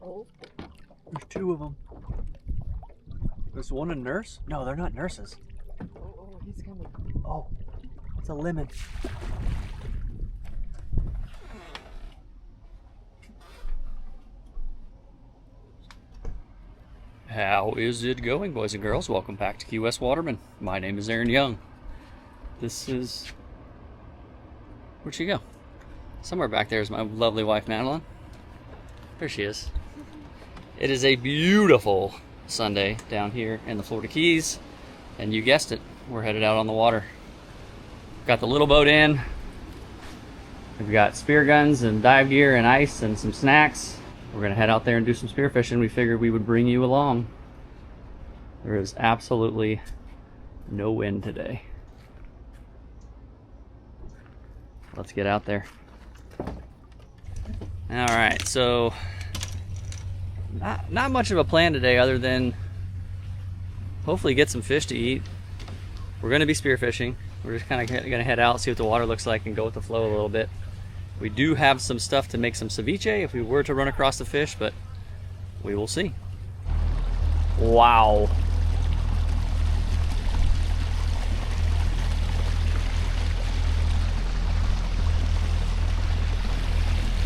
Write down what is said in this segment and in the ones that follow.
Oh, There's two of them. There's one a nurse? No, they're not nurses. oh, he's coming. Oh, it's a lemon. How is it going, boys and girls? Welcome back to Key West Waterman. My name is Aaron Young. This is... Where'd she go? Somewhere back there is my lovely wife, Madeline. There she is. It is a beautiful Sunday down here in the Florida Keys. And you guessed it, we're headed out on the water. Got the little boat in. We've got spear guns and dive gear and ice and some snacks. We're gonna head out there and do some spear fishing. We figured we would bring you along. There is absolutely no wind today. Let's get out there. All right, so not much of a plan today other than hopefully get some fish to eat. We're gonna be spearfishing. We're just kind of gonna head out, see what the water looks like, and go with the flow a little bit. We do have some stuff to make some ceviche if we were to run across the fish, but we will see. Wow.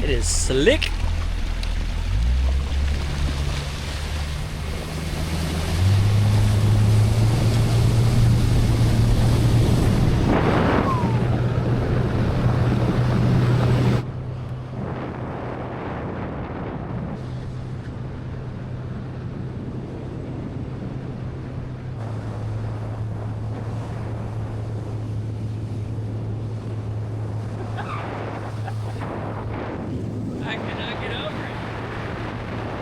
It is slick. I cannot get over it.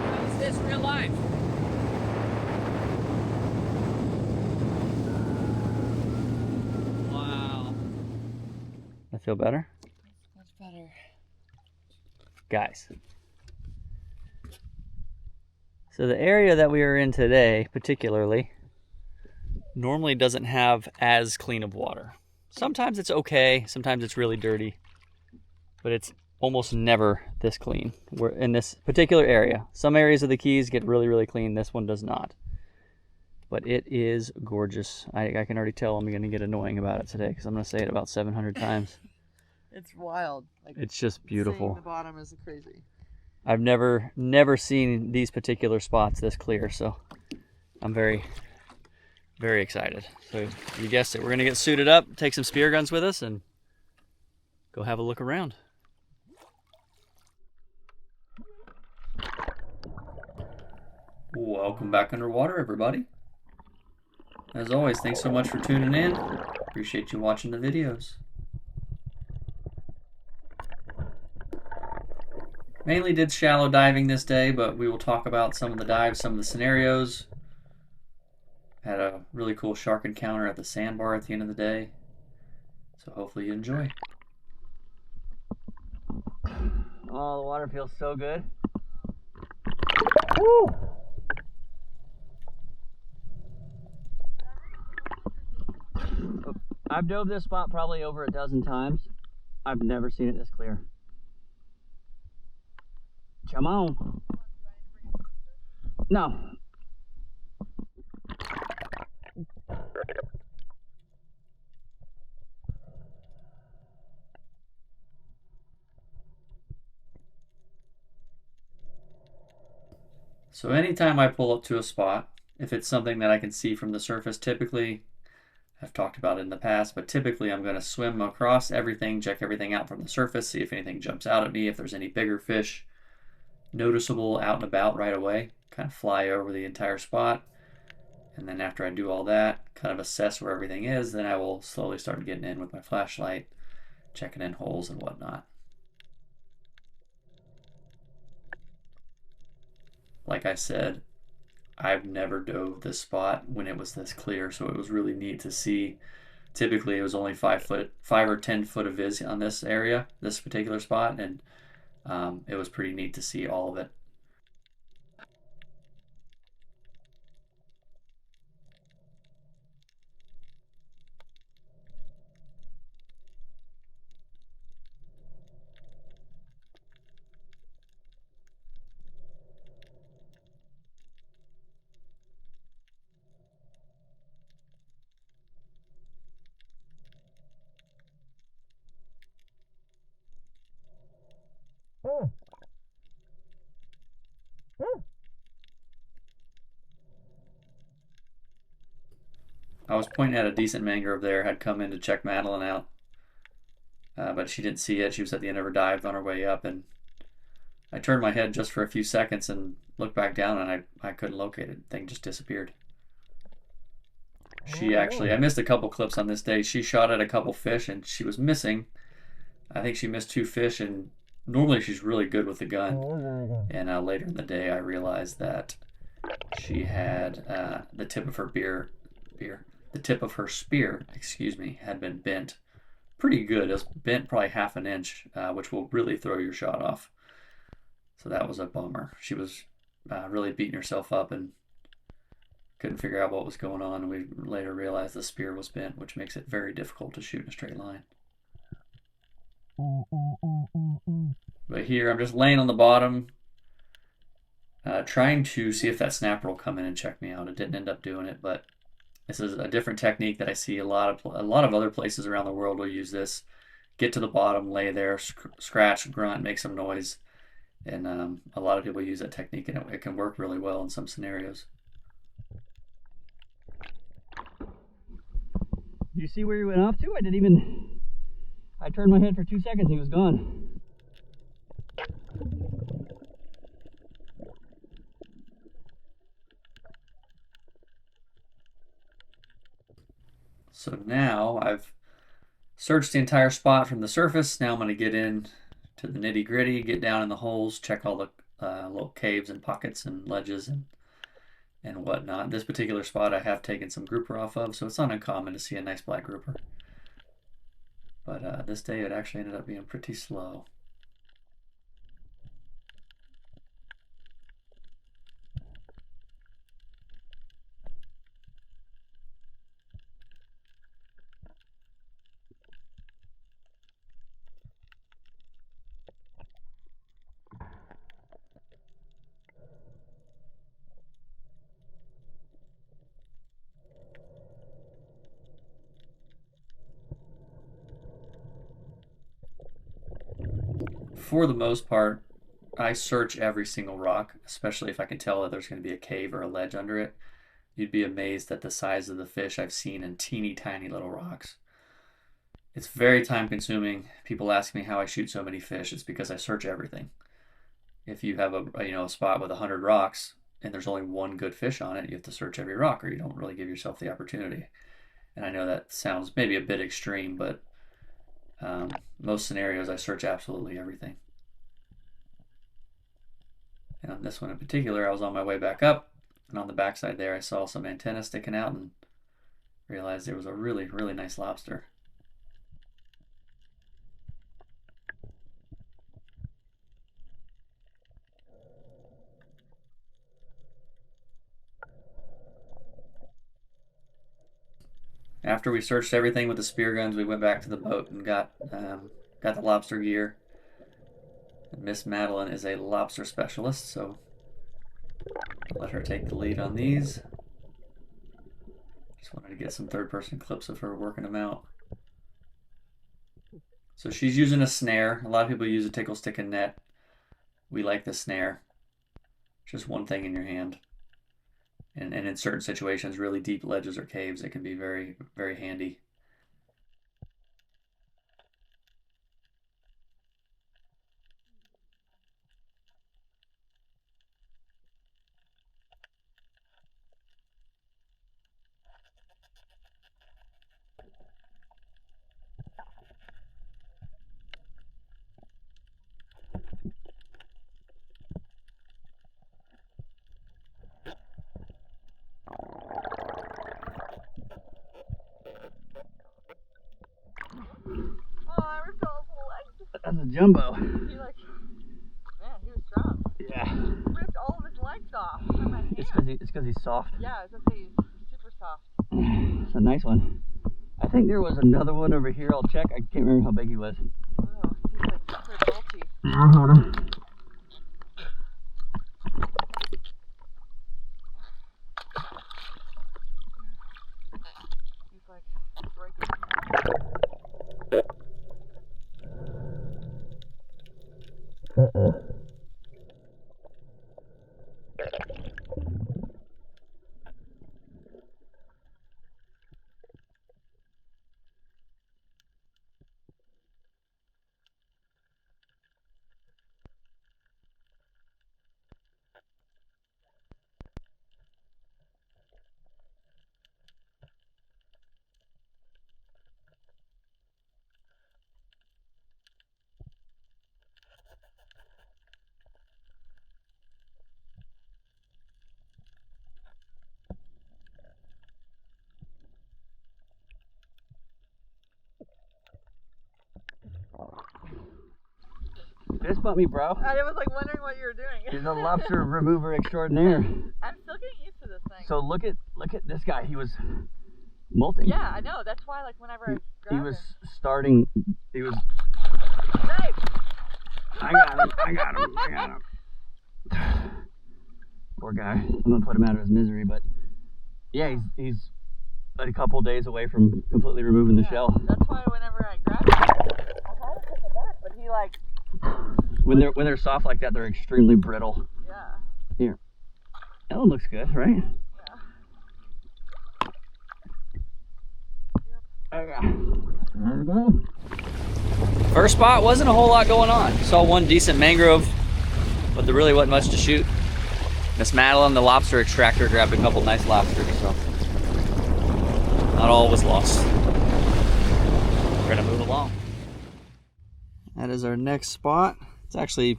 How is this real life? Wow. I feel better? That's better. Guys. So the area that we are in today, particularly, normally doesn't have as clean of water. Sometimes it's okay, sometimes it's really dirty, but it's almost never this clean. We're in this particular area. Some areas of the Keys get really, really clean. This one does not. But it is gorgeous. I can already tell I'm going to get annoying about it today because I'm going to say it about 700 times. It's wild. Like, It's just seeing beautiful. the bottom is crazy. I've never seen these particular spots this clear, so I'm very, very excited. So you guessed it. We're going to get suited up, take some spear guns with us, and go have a look around. Welcome back underwater, everybody. As always, thanks so much for tuning in. Appreciate you watching the videos. Mainly did shallow diving this day, but we will talk about some of the dives, some of the scenarios. Had a really cool shark encounter at the sandbar at the end of the day. So hopefully you enjoy. Oh, the water feels so good. Woo! I've dove this spot probably over a dozen times. I've never seen it this clear. Come on. No. So anytime I pull up to a spot, if it's something that I can see from the surface, typically, I've talked about it in the past, but typically I'm going to swim across everything, check everything out from the surface, see if anything jumps out at me, if there's any bigger fish noticeable out and about right away, kind of fly over the entire spot. And then after I do all that, kind of assess where everything is, then I will slowly start getting in with my flashlight, checking in holes and whatnot. Like I said, I've never dove this spot when it was this clear, so it was really neat to see. Typically it was only 5 or 10 foot of viz on this area, this particular spot, and it was pretty neat to see all of it. I was pointing at a decent mangrove there, had come in to check Madeline out, but she didn't see it. She was at the end of her dive on her way up, and I turned my head just for a few seconds and looked back down, and I couldn't locate it. The thing just disappeared. I missed a couple clips on this day. She shot at a couple fish, and she was missing. I think she missed 2 fish, and normally she's really good with the gun. And later in the day, I realized that she had the tip of her spear, had been bent pretty good. It was bent probably half an inch, which will really throw your shot off. So that was a bummer. She was really beating herself up and couldn't figure out what was going on. And we later realized the spear was bent, which makes it very difficult to shoot in a straight line. But here, I'm just laying on the bottom, trying to see if that snapper will come in and check me out. It didn't end up doing it, but this is a different technique that I see a lot of other places around the world will use this. Get to the bottom, lay there, scratch, grunt, make some noise, and a lot of people use that technique, and it can work really well in some scenarios. Do you see where he went off to? I turned my head for 2 seconds, he was gone. So now I've searched the entire spot from the surface. Now I'm going to get in to the nitty gritty, get down in the holes, check all the little caves and pockets and ledges and whatnot. This particular spot I have taken some grouper off of, so it's not uncommon to see a nice black grouper. But this day it actually ended up being pretty slow. For the most part, I search every single rock, especially if I can tell that there's going to be a cave or a ledge under it. You'd be amazed at the size of the fish I've seen in teeny tiny little rocks. It's very time consuming. People ask me how I shoot so many fish. It's because I search everything. If you have a spot with 100 rocks and there's only one good fish on it, you have to search every rock, or you don't really give yourself the opportunity. And I know that sounds maybe a bit extreme, but most scenarios I search absolutely everything. And on this one in particular, I was on my way back up, and on the backside there I saw some antennas sticking out and realized there was a really, really nice lobster. After we searched everything with the spear guns, we went back to the boat and got the lobster gear. Miss Madeline is a lobster specialist, so I'll let her take the lead on these. Just wanted to get some third-person clips of her working them out. So she's using a snare. A lot of people use a tickle stick and net. We like the snare. Just one thing in your hand. And in certain situations, really deep ledges or caves, it can be very, very handy. That's a jumbo. He man, he was strong. Yeah. He ripped all of his legs off from my hand. It's because he's soft. Yeah, I was gonna say he's super soft. It's a nice one. I think there was another one over here. I'll check. I can't remember how big he was. Oh, he's like super bulky. I'll hold him. He's like breaking. fist bump me, bro. I was like wondering what you were doing. He's a lobster remover extraordinaire. I'm still getting used to this thing. So look at this guy. He was molting. Yeah, I know. That's why, like, whenever I grabbed He was him. starting. He was. Knife! I got him. I got him. I got him. Poor guy. I'm gonna put him out of his misery, but yeah, he's a couple days away from completely removing the shell. That's why whenever I grabbed him, I had to put it back, but he like. When they're soft like that, they're extremely brittle. Yeah. Here, that one looks good, right? Yeah. There we go. First spot wasn't a whole lot going on. Saw one decent mangrove, but there really wasn't much to shoot. Miss Madeleine, the lobster extractor, grabbed a couple nice lobsters, so not all was lost. We're gonna move along. That is our next spot. It's actually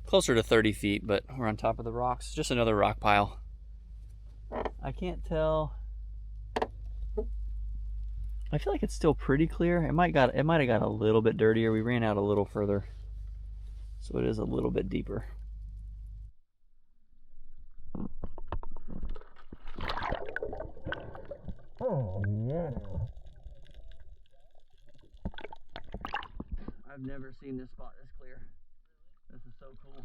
closer to 30 feet, but we're on top of the rocks. Just another rock pile. I can't tell. I feel like it's still pretty clear. It might have got a little bit dirtier. We ran out a little further, so it is a little bit deeper. Oh yeah. I've never seen this spot this clear. This is so cool.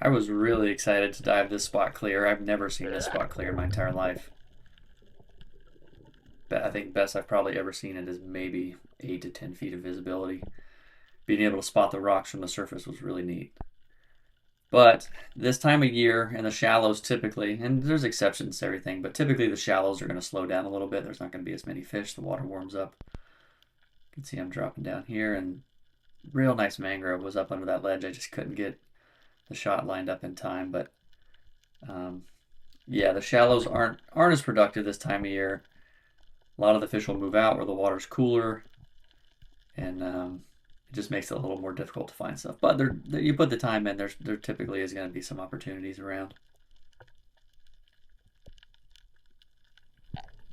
I was really excited to dive this spot clear. I've never seen this spot clear in my entire life. But I think best I've probably ever seen it is maybe 8 to 10 feet of visibility. Being able to spot the rocks from the surface was really neat. But this time of year and the shallows typically, and there's exceptions to everything, but typically the shallows are going to slow down a little bit. There's not going to be as many fish. The water warms up. You can see I'm dropping down here, and real nice mangrove was up under that ledge. I just couldn't get the shot lined up in time, but yeah, the shallows aren't as productive this time of year. A lot of the fish will move out where the water's cooler, and it just makes it a little more difficult to find stuff. But you put the time in, there typically is going to be some opportunities around.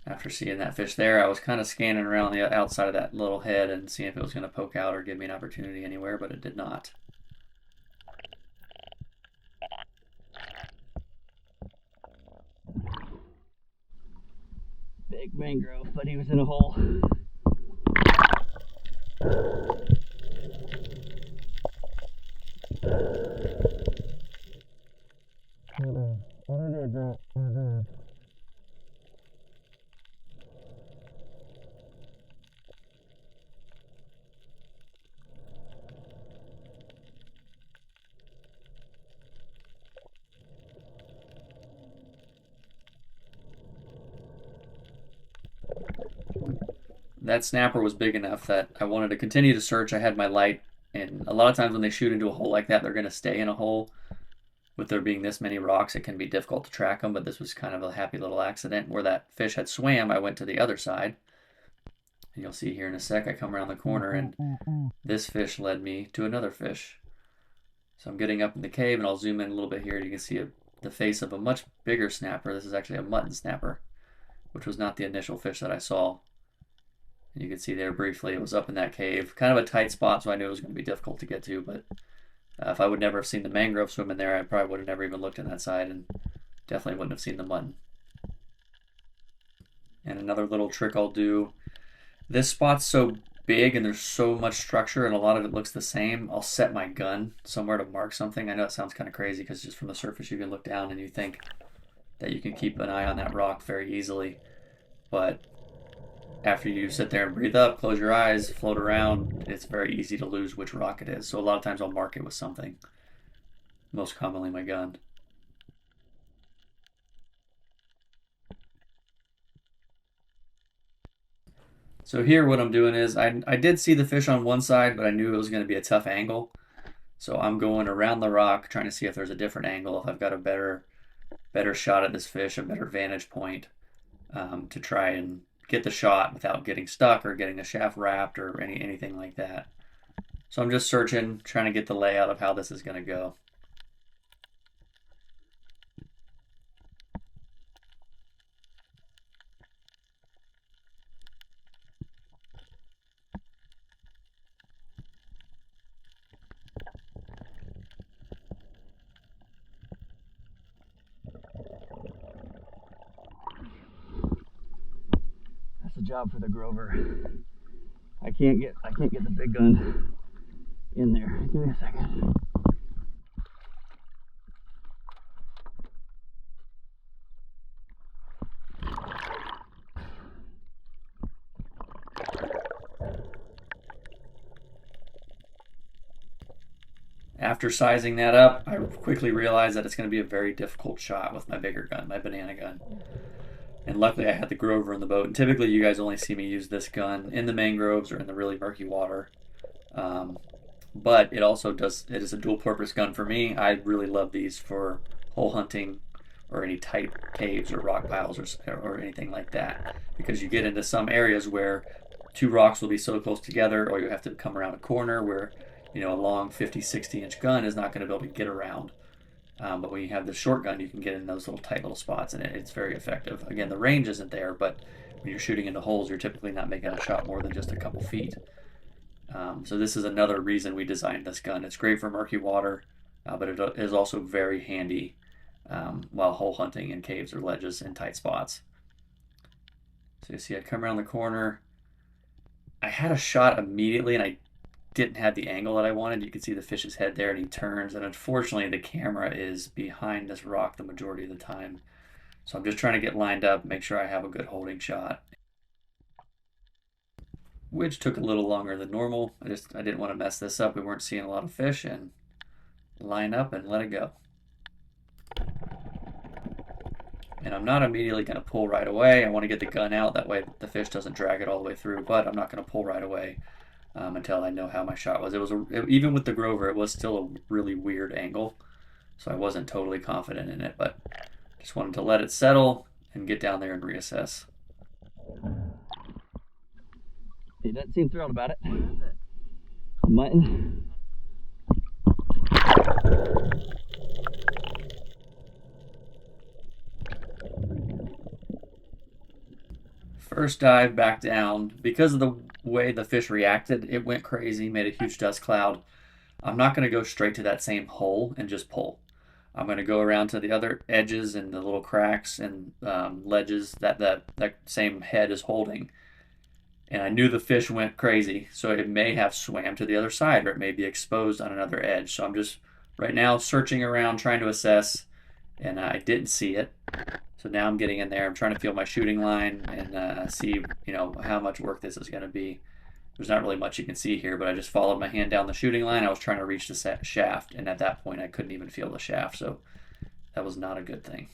After seeing that fish there, I was kind of scanning around the outside of that little head and seeing if it was going to poke out or give me an opportunity anywhere, but it did not. Big mangrove, but he was in a hole. That snapper was big enough that I wanted to continue to search. I had my light, and a lot of times when they shoot into a hole like that, they're going to stay in a hole. With there being this many rocks, it can be difficult to track them, but this was kind of a happy little accident. Where that fish had swam, I went to the other side. And you'll see here in a sec, I come around the corner, and this fish led me to another fish. So I'm getting up in the cave, and I'll zoom in a little bit here, and you can see the face of a much bigger snapper. This is actually a mutton snapper, which was not the initial fish that I saw. And you can see there briefly, it was up in that cave. Kind of a tight spot, so I knew it was going to be difficult to get to, but if I would never have seen the mangrove swim in there, I probably would have never even looked in that side, and definitely wouldn't have seen the mutton. And another little trick I'll do, this spot's so big and there's so much structure and a lot of it looks the same, I'll set my gun somewhere to mark something. I know it sounds kind of crazy because just from the surface you can look down and you think that you can keep an eye on that rock very easily, but after you sit there and breathe up, close your eyes, float around, it's very easy to lose which rock it is. So a lot of times I'll mark it with something, most commonly my gun. So here what I'm doing is, I did see the fish on one side, but I knew it was going to be a tough angle. So I'm going around the rock, trying to see if there's a different angle, if I've got a better better shot at this fish, a better vantage point, to try and get the shot without getting stuck or getting the shaft wrapped or anything like that. So I'm just searching, trying to get the layout of how this is going to go. That's a job for the Grover. I can't get the big gun in there. Give me a second. After sizing that up, I quickly realized that it's going to be a very difficult shot with my bigger gun, my banana gun. And luckily I had the Grover in the boat. And typically you guys only see me use this gun in the mangroves or in the really murky water. But it also it is a dual purpose gun for me. I really love these for hole hunting or any tight caves or rock piles or anything like that. Because you get into some areas where two rocks will be so close together, or you have to come around a corner where, you know, a long 50, 60-inch gun is not going to be able to get around. But when you have the short gun, you can get in those little tight little spots, and it's very effective. Again, the range isn't there, but when you're shooting into holes, you're typically not making a shot more than just a couple feet. So this is another reason we designed this gun. It's great for murky water, but it is also very handy while hole hunting in caves or ledges in tight spots. So you see I come around the corner. I had a shot immediately, and I didn't have the angle that I wanted. You can see the fish's head there, and he turns, and unfortunately the camera is behind this rock the majority of the time. So I'm just trying to get lined up, make sure I have a good holding shot, which took a little longer than normal. I didn't want to mess this up. We weren't seeing a lot of fish, and line up and let it go. And I'm not immediately going to pull right away. I want to get the gun out, that way the fish doesn't drag it all the way through, but I'm not going to pull right away until I know how my shot was. Even with the Grover, it was still a really weird angle, so I wasn't totally confident in it, but just wanted to let it settle and get down there and reassess. He doesn't seem thrilled about it. What is it? A mutton. First dive back down. Because of the way the fish reacted, it went crazy, made a huge dust cloud. I'm not going to go straight to that same hole and just pull. I'm going to go around to the other edges and the little cracks and ledges that same head is holding. And I knew the fish went crazy, so it may have swam to the other side, or it may be exposed on another edge. So I'm just right now searching around, trying to assess, and I didn't see it. So now I'm getting in there. I'm trying to feel my shooting line and see, you know, how much work this is going to be. There's not really much you can see here, but I just followed my hand down the shooting line. I was trying to reach the shaft, and at that point I couldn't even feel the shaft, so that was not a good thing.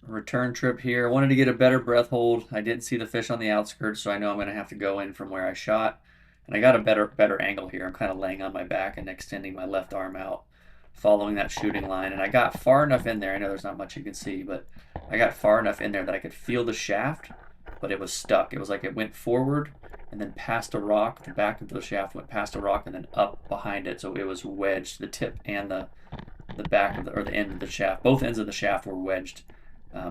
Return trip here. I wanted to get a better breath hold. I didn't see the fish on the outskirts, so I know I'm going to have to go in from where I shot. And I got a better angle here. I'm kind of laying on my back and extending my left arm out, following that shooting line. And I got far enough in there. I know there's not much you can see, but I got far enough in there that I could feel the shaft, but it was stuck. It was like it went forward and then past a rock. The back of the shaft went past a rock and then up behind it. So it was wedged. The tip and the back of the end of the shaft, both ends of the shaft were wedged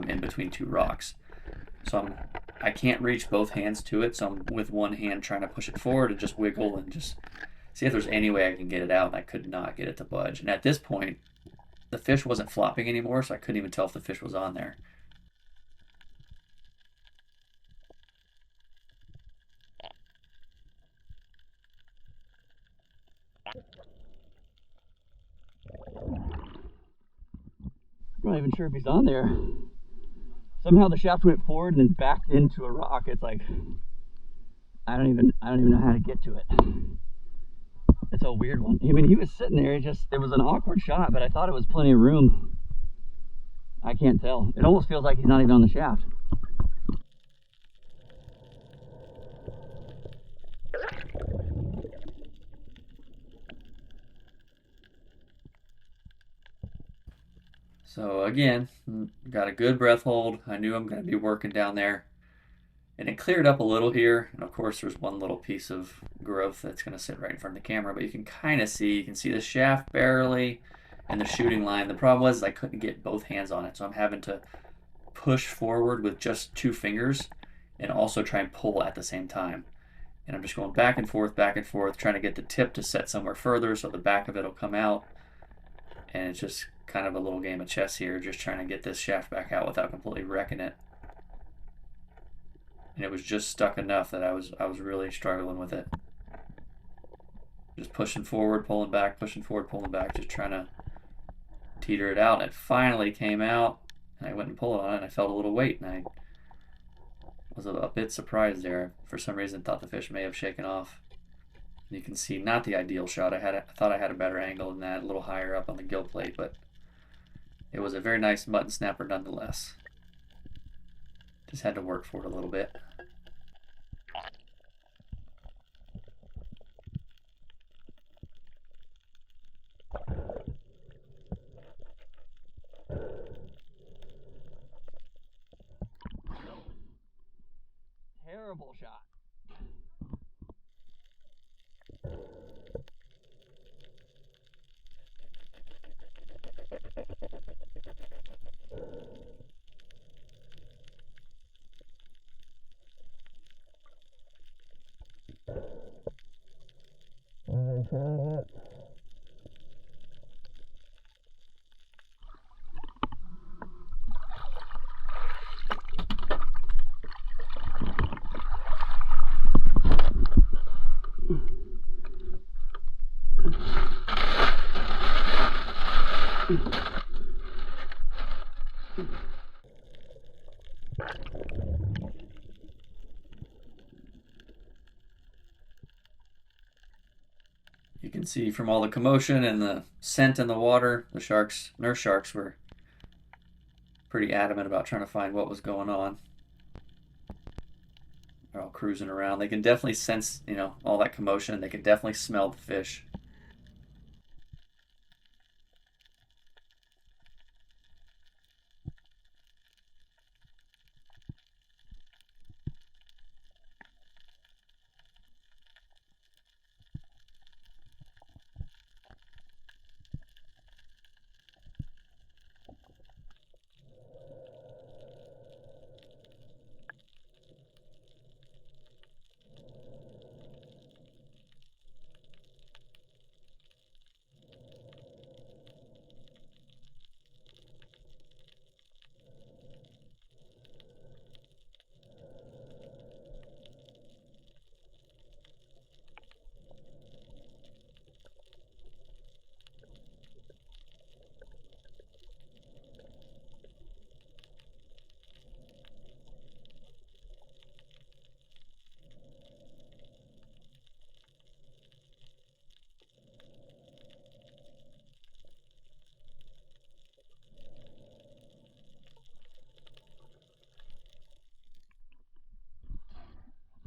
in between two rocks. So I can't reach both hands to it, so I'm with one hand trying to push it forward and just wiggle and just see if there's any way I can get it out, and I could not get it to budge. And at this point, the fish wasn't flopping anymore, so I couldn't even tell if the fish was on there. I'm not even sure if he's on there. Somehow the shaft went forward and then backed into a rock. It's like I don't even know how to get to it. It's a weird one. I mean, he was sitting there. It was an awkward shot, but I thought it was plenty of room. I can't tell. It almost feels like he's not even on the shaft. So again, got a good breath hold. I knew I'm going to be working down there. And it cleared up a little here. And of course, there's one little piece of growth that's going to sit right in front of the camera. But you can kind of see, you can see the shaft barely and the shooting line. The problem was I couldn't get both hands on it. So I'm having to push forward with just 2 fingers and also try and pull at the same time. And I'm just going back and forth, trying to get the tip to set somewhere further so the back of it will come out. And it's just kind of a little game of chess here, just trying to get this shaft back out without completely wrecking it. And it was just stuck enough that I was really struggling with it. Just pushing forward, pulling back, pushing forward, pulling back, just trying to teeter it out. And it finally came out, and I went and pulled on it, and I felt a little weight, and I was a bit surprised there. For some reason, thought the fish may have shaken off. And you can see not the ideal shot. I thought I had a better angle than that, a little higher up on the gill plate, but it was a very nice mutton snapper nonetheless. Just had to work for it a little bit. Terrible shot. You can see from all the commotion and the scent in the water, the sharks, nurse sharks, were pretty adamant about trying to find what was going on. They're all cruising around. They can definitely sense, all that commotion. They can definitely smell the fish.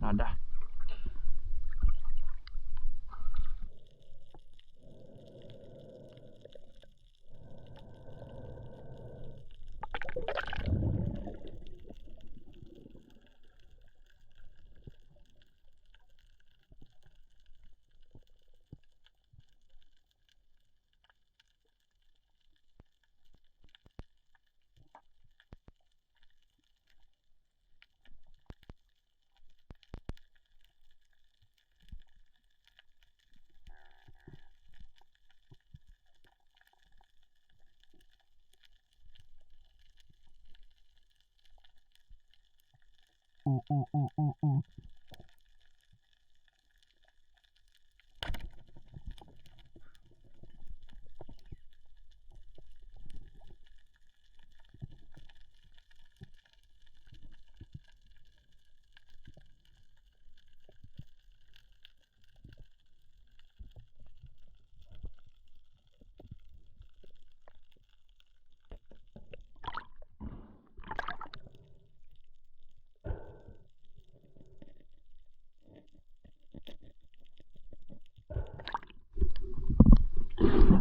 Nada.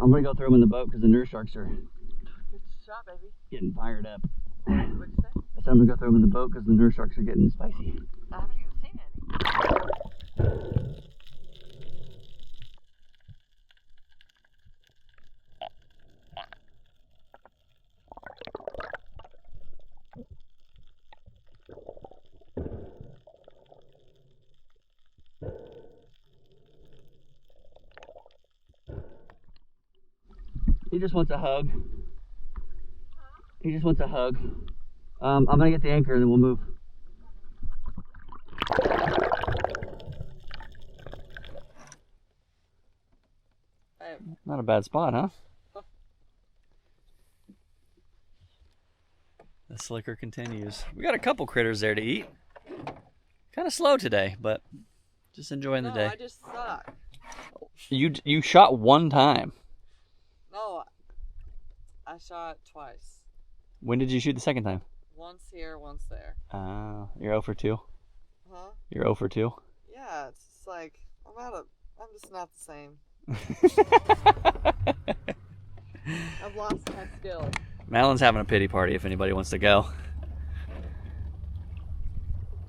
I'm gonna go throw them in the boat because the nurse sharks are Good shot, baby. getting fired up. What'd you say? I said I'm gonna go throw them in the boat because the nurse sharks are getting spicy. I haven't even seen any. He just wants a hug. He just wants a hug. I'm gonna get the anchor and then we'll move. Not a bad spot, huh? The slicker continues. We got a couple critters there to eat. Kind of slow today, but just enjoying the day. I just suck. You shot one time. No, I shot twice. When did you shoot the second time? Once here, once there. You're 0 for 2. Huh? You're 0 for 2. Yeah, it's just like I'm just not the same. I've lost my skill. Madeleine's having a pity party if anybody wants to go.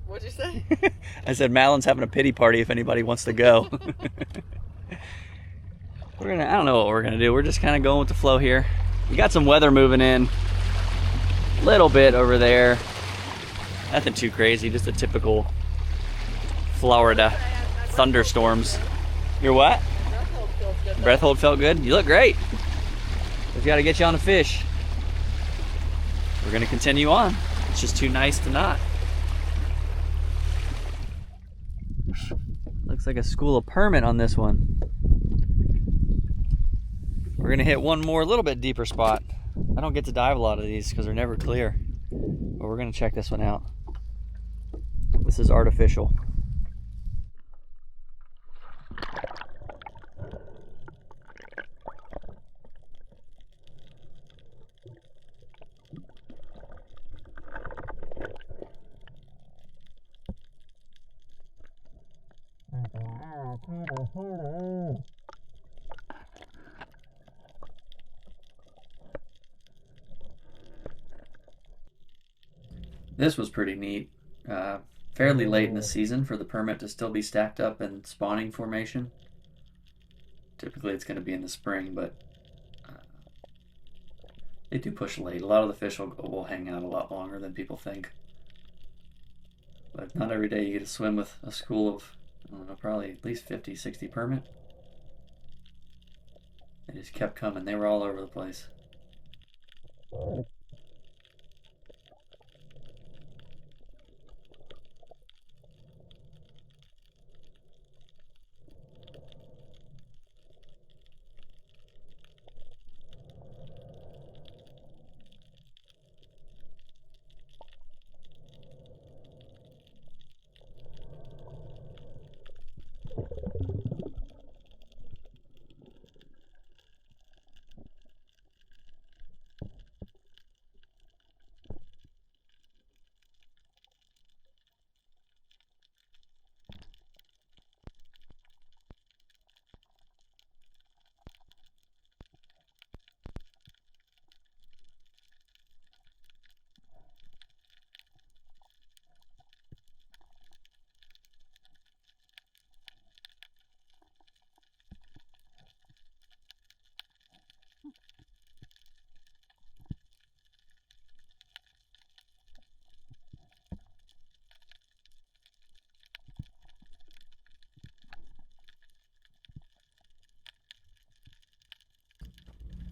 What'd you say? I said Madeleine's having a pity party if anybody wants to go. I don't know what we're gonna do. We're just kind of going with the flow here. We got some weather moving in. A little bit over there. Nothing too crazy, just a typical Florida thunderstorms. Your what? Breath hold feels good. Breath hold felt good? You look great. We've got to get you on a fish. We're gonna continue on. It's just too nice to not. Looks like a school of permit on this one. We're gonna hit one more, a little bit deeper spot. I don't get to dive a lot of these because they're never clear. But we're gonna check this one out. This is artificial. This was pretty neat. Fairly late in the season for the permit to still be stacked up in spawning formation. Typically it's going to be in the spring, but they do push late. A lot of the fish will hang out a lot longer than people think. But not every day you get to swim with a school of, I don't know, probably at least 50, 60 permit. They just kept coming. They were all over the place.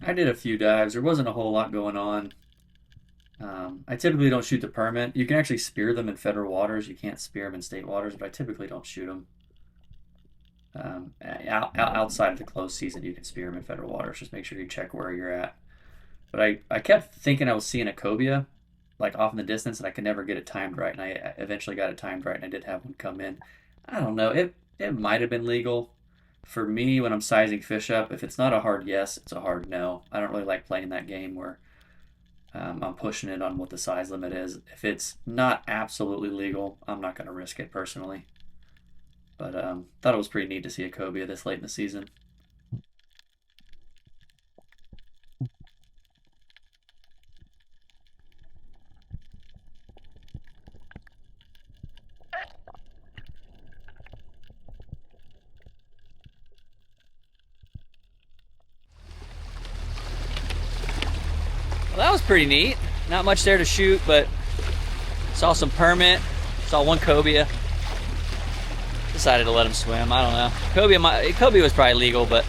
I did a few dives. There wasn't a whole lot going on. I typically don't shoot the permit. You can actually spear them in federal waters. You can't spear them in state waters, but I typically don't shoot them. Outside of the closed season, you can spear them in federal waters. Just make sure you check where you're at. But I kept thinking I was seeing a cobia, like off in the distance, and I could never get it timed right. And I eventually got it timed right, and I did have one come in. I don't know. It might have been legal. For me, when I'm sizing fish up, if it's not a hard yes, it's a hard no. I don't really like playing that game where I'm pushing it on what the size limit is. If it's not absolutely legal, I'm not going to risk it personally. But thought it was pretty neat to see a cobia this late in the season. was pretty neat. Not much there to shoot, but saw some permit, saw one cobia. Decided to let him swim. I don't know. Cobia was probably legal, but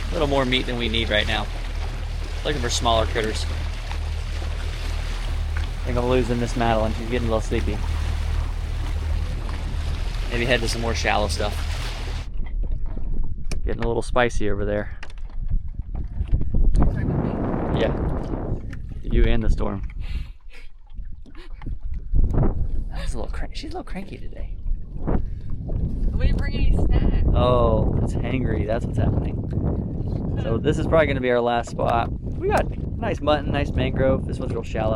a little more meat than we need right now. Looking for smaller critters. I think I'm losing Miss Madeleine. She's getting a little sleepy. Maybe head to some more shallow stuff. Getting a little spicy over there. Yeah. You and the storm. She's a little cranky today. We didn't bring any snacks. Oh, it's hangry. That's what's happening. So this is probably going to be our last spot. We got nice mutton, nice mangrove. This one's real shallow.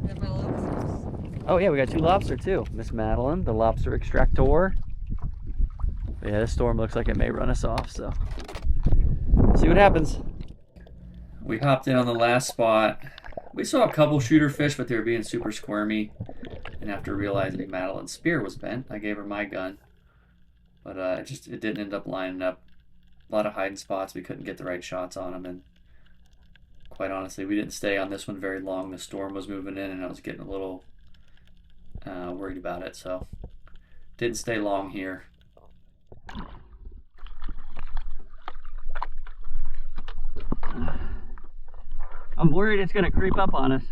We have my lobsters. Oh yeah, we got 2 lobster too. Miss Madeleine, the lobster extractor. But yeah, this storm looks like it may run us off, so see what happens. We hopped in on the last spot. We saw a couple shooter fish, but they were being super squirmy. And after realizing Madeleine's spear was bent, I gave her my gun. But it didn't end up lining up. A lot of hiding spots. We couldn't get the right shots on them, and quite honestly, we didn't stay on this one very long. The storm was moving in, and I was getting a little worried about it, so didn't stay long here. I'm worried it's gonna creep up on us.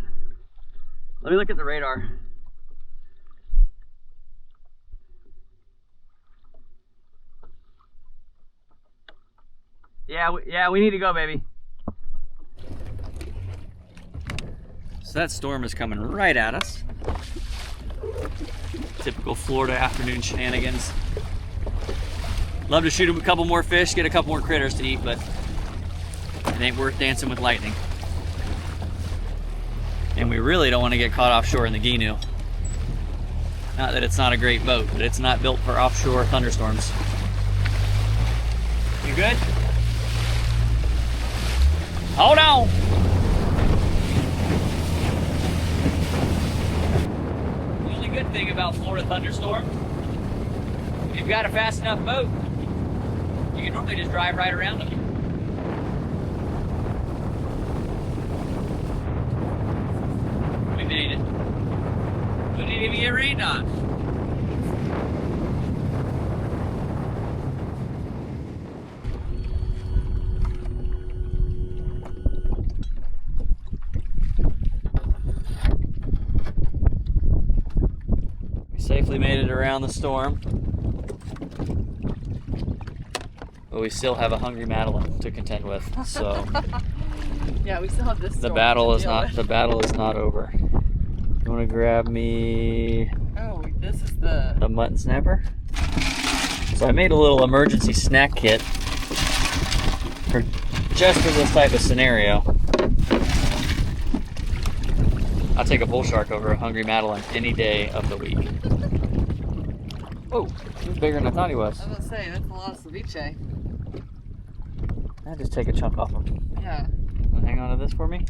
Let me look at the radar. Yeah, we need to go, baby. So that storm is coming right at us. Typical Florida afternoon shenanigans. Love to shoot a couple more fish, get a couple more critters to eat, but it ain't worth dancing with lightning. And we really don't want to get caught offshore in the Ginu. Not that it's not a great boat, but it's not built for offshore thunderstorms. You good? Hold on! The only good thing about Florida thunderstorm, if you've got a fast enough boat, you can normally just drive right around them. We made it. We didn't even get rained on. We safely made it around the storm. But we still have a hungry Madeleine to contend with, so Yeah, we still have this. the battle is not over. You want to grab me Oh, this is the. a mutton snapper? So I made a little emergency snack kit for just for this type of scenario. I'll take a bull shark over a hungry Madeleine any day of the week. Oh, he was bigger than I thought he was. I was gonna say that's a lot of ceviche. I'll just take a chunk off him. Yeah. Hang on to this for me.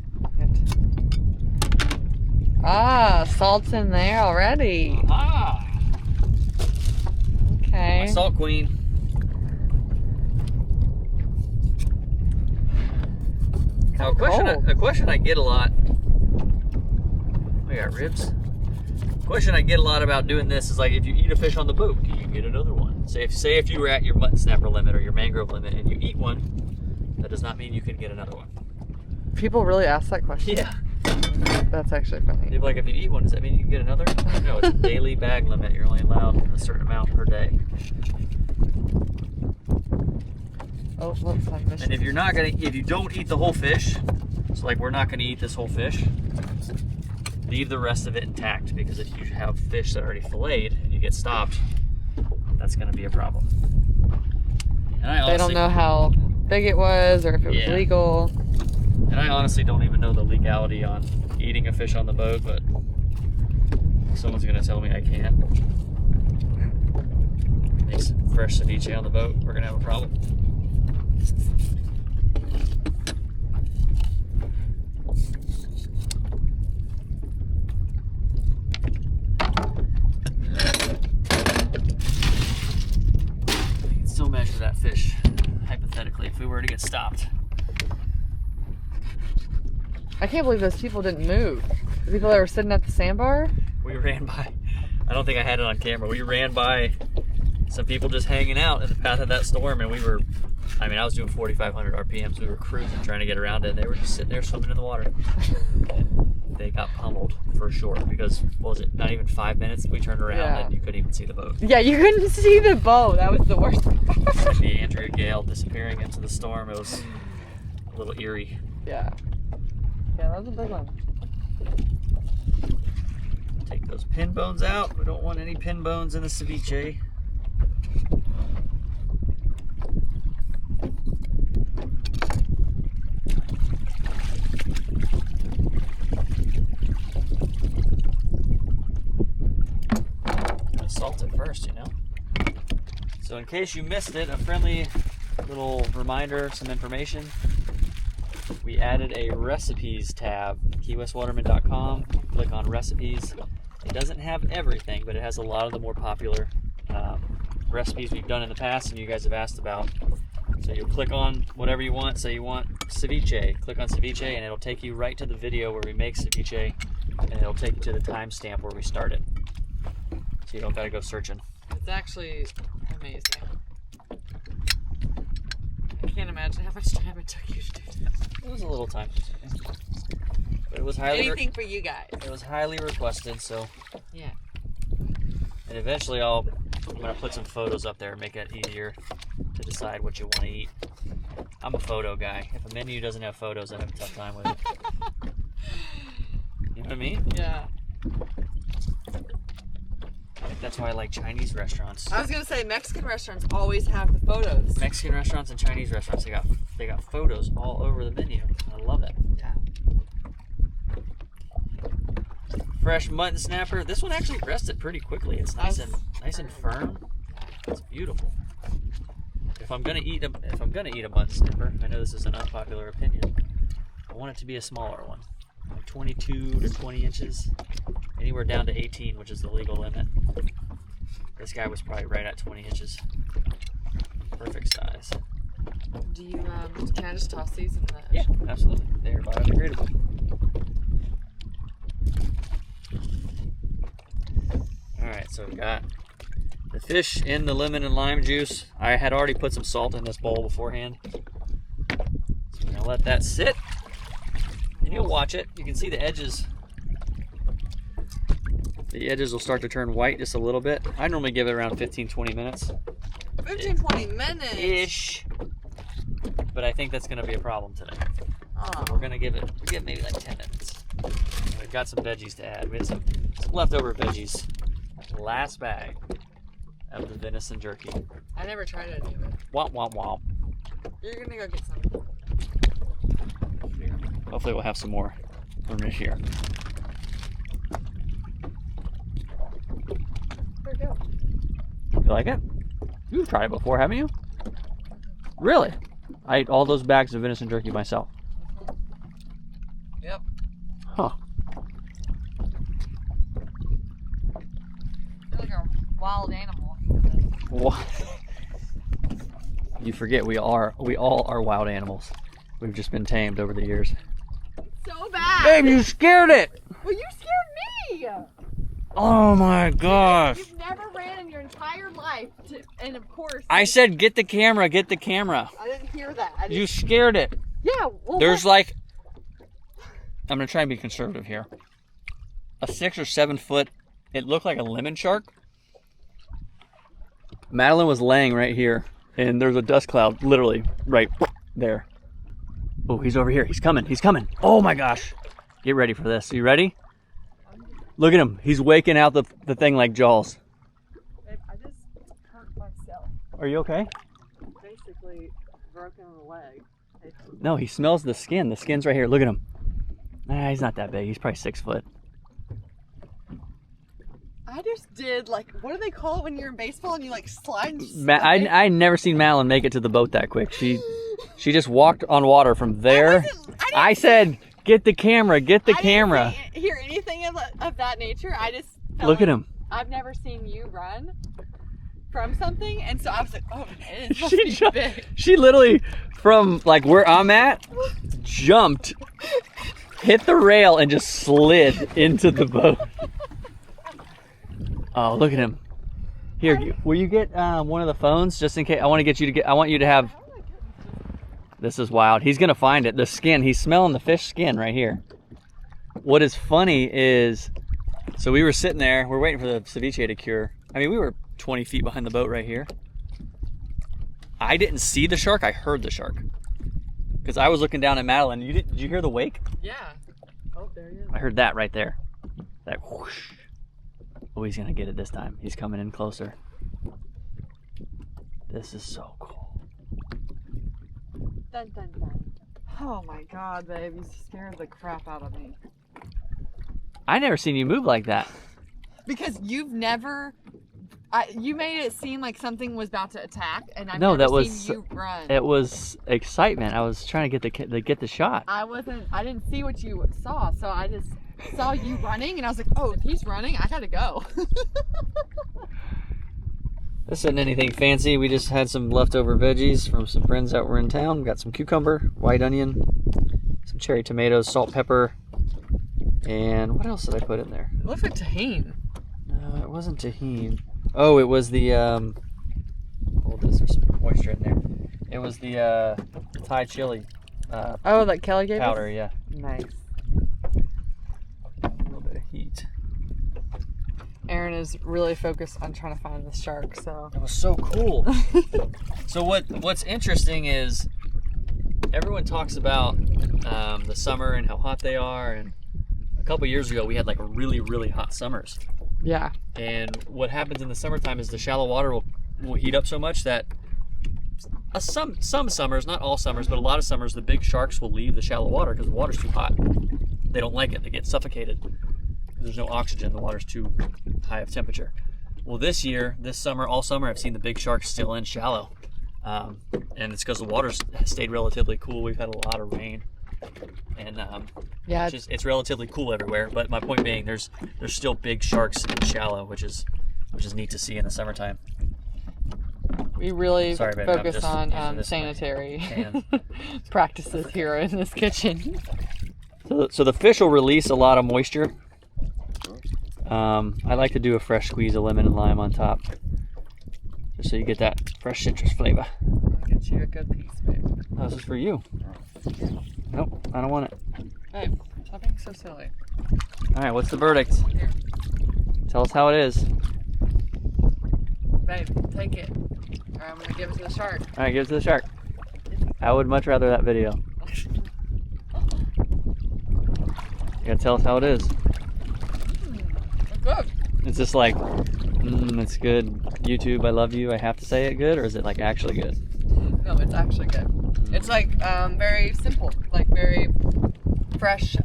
Ah, salt's in there already. Ah, Okay. my salt queen. Now, a question I get a lot. We got ribs. Question I get a lot about doing this is like, if you eat a fish on the boat, can you get another one? Say if you were at your mutton snapper limit or your mangrove limit and you eat one, that does not mean you can get another one. People really ask that question. Yeah. That's actually funny. People like, if you eat one, does that mean you can get another? No, it's a daily bag limit. You're only allowed a certain amount per day. Oh, whoops, I missed. And if you don't eat the whole fish, so like we're not gonna eat this whole fish, leave the rest of it intact, because if you have fish that are already filleted and you get stopped, that's gonna be a problem. And I honestly, They don't know how big it was or if it was legal. And I honestly don't even know the legality on eating a fish on the boat, but if someone's gonna tell me I can't make some fresh ceviche on the boat, we're gonna have a problem. We can still measure that fish, hypothetically, if we were to get stopped. I can't believe those people didn't move. The people that were sitting at the sandbar? We ran by, I don't think I had it on camera, we ran by some people just hanging out in the path of that storm, and we were, I mean, I was doing 4,500 RPMs. We were cruising, trying to get around it, and they were just sitting there swimming in the water. They got pummeled for sure because, what was it, not even 5 minutes we turned around and you couldn't even see the boat. Yeah, you couldn't see the boat. That was the worst part. The Andrea Gale disappearing into the storm, it was a little eerie. Yeah. Yeah, that was a big one. Take those pin bones out. We don't want any pin bones in the ceviche. Salt it first, you know. So in case you missed it, a friendly little reminder, some information. We added a recipes tab, keywestwaterman.com. Click on recipes. It doesn't have everything, but it has a lot of the more popular recipes we've done in the past and you guys have asked about. So you'll click on whatever you want. Say you want ceviche. Click on ceviche and it'll take you right to the video where we make ceviche, and it'll take you to the timestamp where we started. So you don't gotta go searching. It's actually amazing. I can't imagine how much time it took you to do that. It was a little time consuming, but it was highly Anything for you guys. It was highly requested, so Yeah. and eventually I'm gonna put some photos up there and make it easier to decide what you want to eat. I'm a photo guy. If a menu doesn't have photos, I have a tough time with it. You know what I mean? Yeah. I think that's why I like Chinese restaurants. I was gonna say Mexican restaurants always have the photos. Mexican restaurants and Chinese restaurants, they got photos all over the menu. I love it. Yeah. Fresh mutton snapper. This one actually rested pretty quickly. It's nice and firm. It's beautiful. If I'm gonna eat a mutton snapper, I know this is an unpopular opinion, I want it to be a smaller one, like 22 to 20 inches, anywhere down to 18, which is the legal limit. This guy was probably right at 20 inches. Perfect size. Do you can I just toss these in the? Yeah, absolutely. They're biodegradable. All right, so we got the fish in the lemon and lime juice. I had already put some salt in this bowl beforehand. So we're gonna let that sit. And you'll watch it. You can see the edges. The edges will start to turn white just a little bit. I normally give it around 15-20 minutes. 15-20 minutes? Ish. But I think that's gonna be a problem today. Oh. We're gonna give it maybe like 10 minutes. We've got some veggies to add. We had some leftover veggies. Last bag of the venison jerky. I never tried any of it. Womp womp womp. You're gonna go get some. Hopefully we'll have some more from this year. There you go. You like it? You've tried it before, haven't you? Really? I ate all those bags of venison jerky myself. Yep. Huh. You're like a wild animal. What? You forget we all are wild animals. We've just been tamed over the years. So bad. Babe, you scared it! Well, you scared me. Oh my gosh. You've never ran in your entire life, and of course. I said get the camera, get the camera. I didn't hear that. You scared it. Yeah. Well, There's like, I'm gonna try and be conservative here. A 6 or 7 foot, it looked like a lemon shark. Madeline was laying right here, and there's a dust cloud literally right there. Oh, he's over here. He's coming. He's coming. Oh my gosh. Get ready for this. Are you ready? Look at him. He's waking out the thing like Jaws. Babe, I just hurt myself. Are you okay? Basically broken a leg. No, he smells the skin. The skin's right here. Look at him. Nah, he's not that big. He's probably 6 foot. I just did, like, what do they call it when you're in baseball and you, like, slide and I never seen Madeline make it to the boat that quick. She just walked on water from there. I said, get the camera, get the camera. I didn't hear anything of that nature. I just felt Look at him. I've never seen you run from something, and so I was like, oh, it must She be ju- big. She literally, from like where I'm at, jumped hit the rail and just slid into the boat. Oh, look at him. Here, will you get one of the phones just in case? I want you to have. This is wild. He's gonna find it. The skin. He's smelling the fish skin right here. What is funny is, so we were sitting there. We're waiting for the ceviche to cure. I mean, we were 20 feet behind the boat right here. I didn't see the shark. I heard the shark because I was looking down at Madeline. Did you hear the wake? Yeah. Oh, there he is. I heard that right there. That whoosh. Oh, he's gonna get it this time. He's coming in closer. This is so cool. Dun, dun, dun. Oh my God, babe, you scared the crap out of me. I never seen you move like that. Because you've never, you made it seem like something was about to attack, and I've No, never that was seen you run. It was excitement. I was trying to get the shot. I didn't see what you saw, so I just saw you running, and I was like, oh, if he's running, I gotta go. This isn't anything fancy. We just had some leftover veggies from some friends that were in town. Got some cucumber, white onion, some cherry tomatoes, salt, pepper, and what else did I put in there? It looks like tahini. No, it wasn't tahini. Oh, it was the hold this. There's some moisture in there. It was the Thai chili. Oh, that Kelly gave powder. us? Yeah. Nice. A little bit of heat. Aaron is really focused on trying to find the shark, so. That was so cool. So what's interesting is everyone talks about the summer and how hot they are, and a couple years ago we had like really, really hot summers. Yeah. And what happens in the summertime is the shallow water will heat up so much that some summers, not all summers, but a lot of summers, the big sharks will leave the shallow water because the water's too hot. They don't like it. They get suffocated. There's no oxygen. The water's too high of temperature. Well, this summer, all summer, I've seen the big sharks still in shallow. And it's because the water's stayed relatively cool. We've had a lot of rain. And yeah, it's relatively cool everywhere. But my point being, there's still big sharks in shallow, which is neat to see in the summertime. We really Sorry, babe, focus on sanitary practices here in this kitchen. So the fish will release a lot of moisture. I like to do a fresh squeeze of lemon and lime on top, just so you get that fresh citrus flavor. I'll get you a good piece, babe. Oh, this is for you. Nope, I don't want it. Hey, stop being so silly. All right, what's the verdict? Here. Tell us how it is. Babe, take it. Or I'm gonna give it to the shark. All right, give it to the shark. I would much rather that video. You gotta tell us how it is. It's good. Is this like, it's good, YouTube, I love you, I have to say it good, or is it like actually good? No, it's actually good. It's like very simple, like very fresh,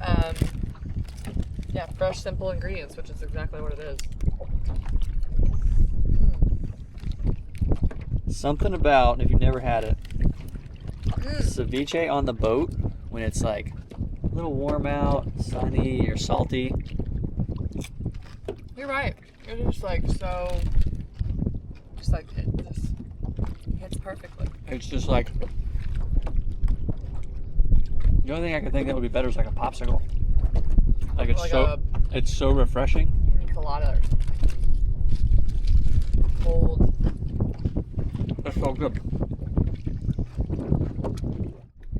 fresh, simple ingredients, which is exactly what it is. Something about, if you've never had it, ceviche on the boat, when it's like a little warm out, sunny, or salty. You're right. It is like so, just like it just hits perfectly. It's just like, the only thing I could think that would be better is like a popsicle. Like it's like it's so refreshing. Pina colada or something. Cold. It's so good.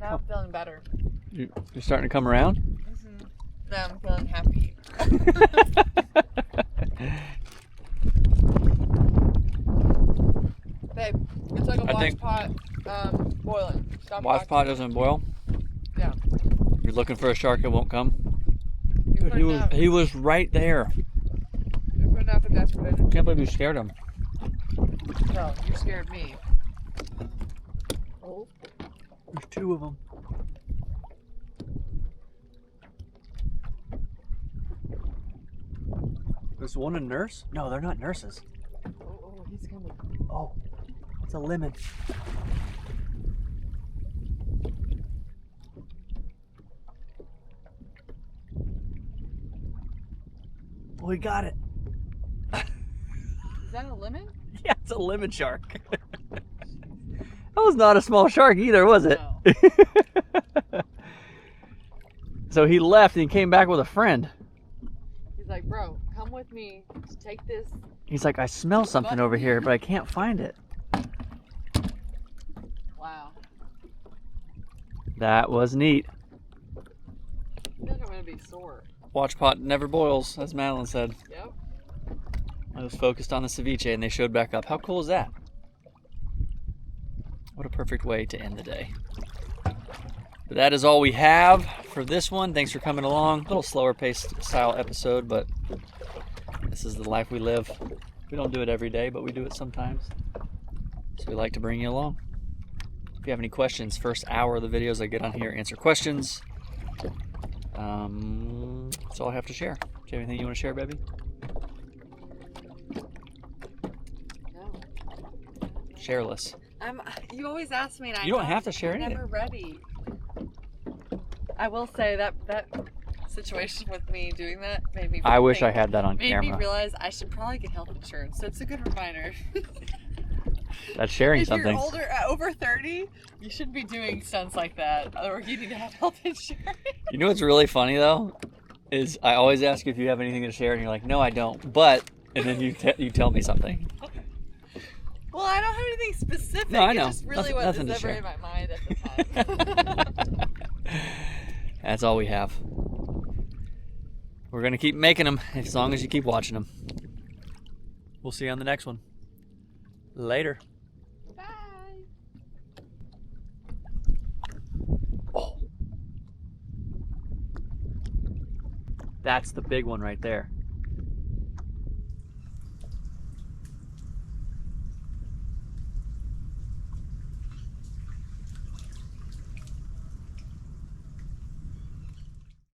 Now I'm feeling better. You're starting to come around? Mm-hmm. Now I'm feeling happy. Babe, it's like a wash pot boiling. Stop Wash pot doesn't boil? Yeah. You're looking for a shark that won't come? Dude, He was right there. You're putting out the desperate energy. Can't believe you scared him. No, you scared me. Oh. There's two of them. There's one a nurse? No, they're not nurses. Oh, he's coming. Oh, it's a lemon. Oh, we got it. Is that a lemon? Yeah, it's a lemon shark. That was not a small shark either, was it? No. So he left and he came back with a friend. He's like, bro, come with me. Take this. He's like, I smell something over here, but I can't find it. Wow. That was neat. I feel like I'm gonna be sore. Watch pot never boils, as Madeline said. Yep. I was focused on the ceviche and they showed back up. How cool is that? What a perfect way to end the day. But that is all we have for this one. Thanks for coming along. A little slower paced style episode, but this is the life we live. We don't do it every day, but we do it sometimes. So we like to bring you along. If you have any questions, first hour of the videos I get on here, answer questions. That's all I have to share. Do you have anything you want to share, baby? No. Shareless. You always ask me, and You don't have to share I'm anything. never ready. I will say that situation with me doing that made me. I wish think- I had that on made camera. me realize I should probably get health insurance. So it's a good reminder. That's sharing if something. you're older, over 30, you shouldn't be doing stunts like that, or you need to have health insurance. You know what's really funny though, is I always ask you if you have anything to share, and you're like, no, I don't. But, and then you tell me something. Well, I don't have anything specific. No, I know. It's just really Nothing what to is ever share. in my mind at the time. That's all we have. We're gonna keep making them as long as you keep watching them. We'll see you on the next one. Later. Bye. Oh. That's the big one right there.